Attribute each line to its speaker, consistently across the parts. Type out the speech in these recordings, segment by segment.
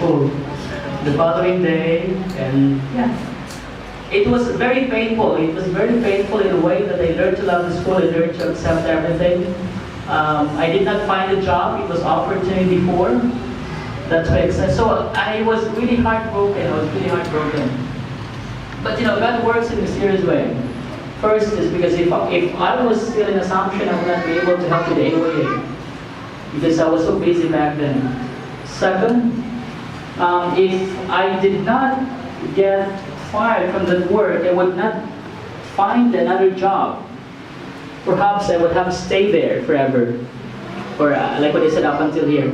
Speaker 1: school the following day, and yeah. It was very painful. It was very painful in a way that I learned to love the school, I learned to accept everything. I did not find a job. It was offered to me before. That's why so I was really heartbroken. But God works in a mysterious way. First is because if I was still in assumption, I would not be able to help with the AOA because I was so busy back then. Second, if I did not get fired from that work, I would not find another job. Perhaps I would have stayed there forever, or like what I said up until here.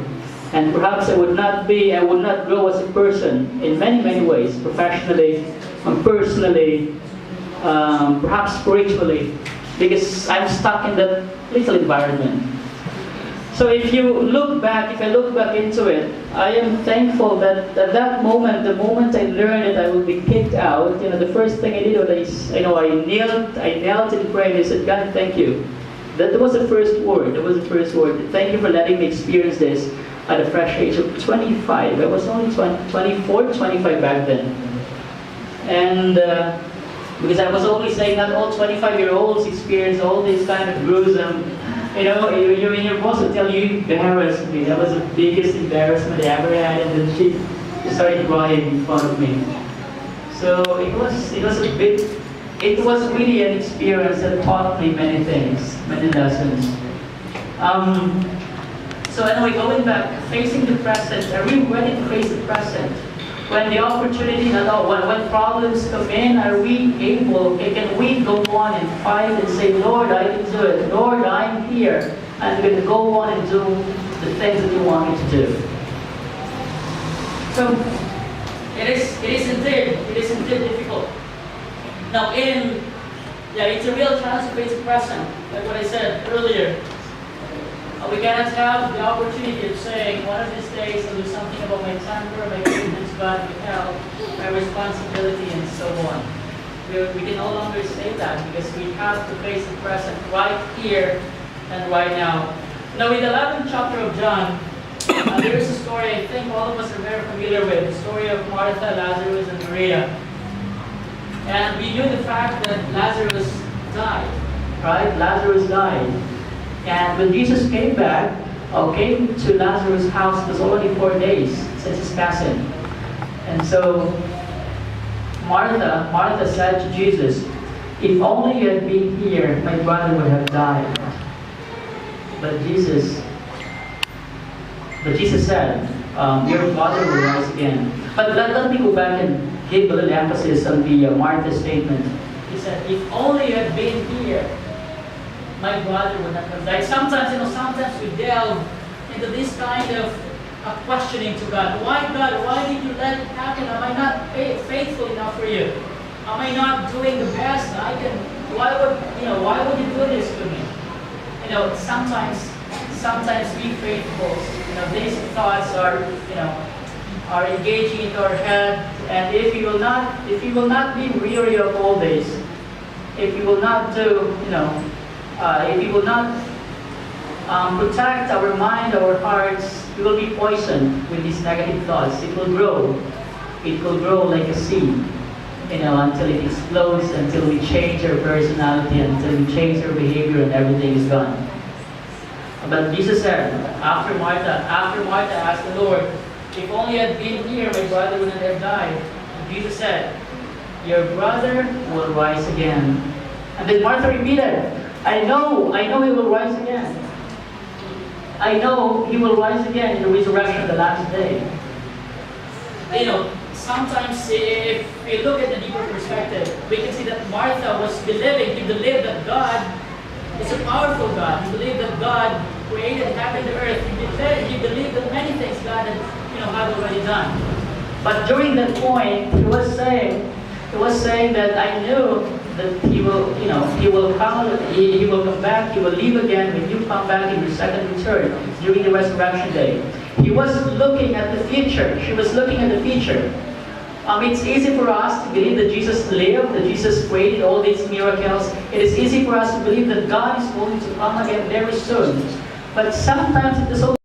Speaker 1: And perhaps I would not grow as a person in many, many ways, professionally, personally, perhaps spiritually, because I'm stuck in that little environment. So if I look back into it, I am thankful that at that moment, the moment I learned that I would be kicked out, the first thing I did was I knelt and prayed. I said, God, thank you. That was the first word. Thank you for letting me experience this at a fresh age of 25. I was only 24, 25 back then. And because I was only saying not all 25-year-olds experience all these kind of gruesome, your boss will tell you, embarrassed me. That was the biggest embarrassment I ever had, and then she started crying in front of me. So it was really an experience that taught me many things, many lessons. So anyway, going back, facing the present, are we ready to face the present? When the opportunity, when problems come in, are we able, can we go on and fight and say, Lord, I can do it. Lord, I'm here. I'm going to go on and do the things that you want me to do. So, it is indeed difficult. Now, it's a real challenge to face the present, like what I said earlier. We cannot have the opportunity of saying, one of these days I'll do something about my temper, my commitments, God, my health, my responsibility, and so on. We can no longer say that because we have to face the present right here and right now. Now, in the 11th chapter of John, there is a story I think all of us are very familiar with, the story of Martha, Lazarus, and Maria. And we knew the fact that Lazarus died, right? Lazarus died. And when Jesus came to Lazarus' house, it was already 4 days since his passing. And so Martha said to Jesus, if only you had been here, my brother would have died. But Jesus said, your father will rise again. But let me go back and give a little emphasis on the Martha statement. He said, if only you had been here, my brother would not have died. Sometimes we delve into this kind of questioning to God. Why, God? Why did you let it happen? Am I not faithful enough for you? Am I not doing the best I can? Why would you do this to me? Sometimes we faithfuls, these thoughts are engaging into our head, and if you will not be weary of all this, if you will not do, if you will not protect our mind, our hearts, we will be poisoned with these negative thoughts. It will grow. It will grow like a seed, until it explodes, until we change our personality, until we change our behavior, and everything is gone. But Jesus said, after Martha asked the Lord, if only I had been here, my brother would not have died. And Jesus said, your brother will rise again. And then Martha repeated, I know he will rise again. I know he will rise again in the resurrection of the last day. Sometimes if we look at the deeper perspective, we can see that Martha was believing. He believed that God is a powerful God. He believed that God created heaven and earth. He believed that many things God had already done. But during that point, he was saying that I knew that he will come back, he will leave again when you come back in your second return during the resurrection day. He was looking at the future. She was looking at the future. It's easy for us to believe that Jesus lived, that Jesus created all these miracles. It is easy for us to believe that God is going to come again very soon. But sometimes it is also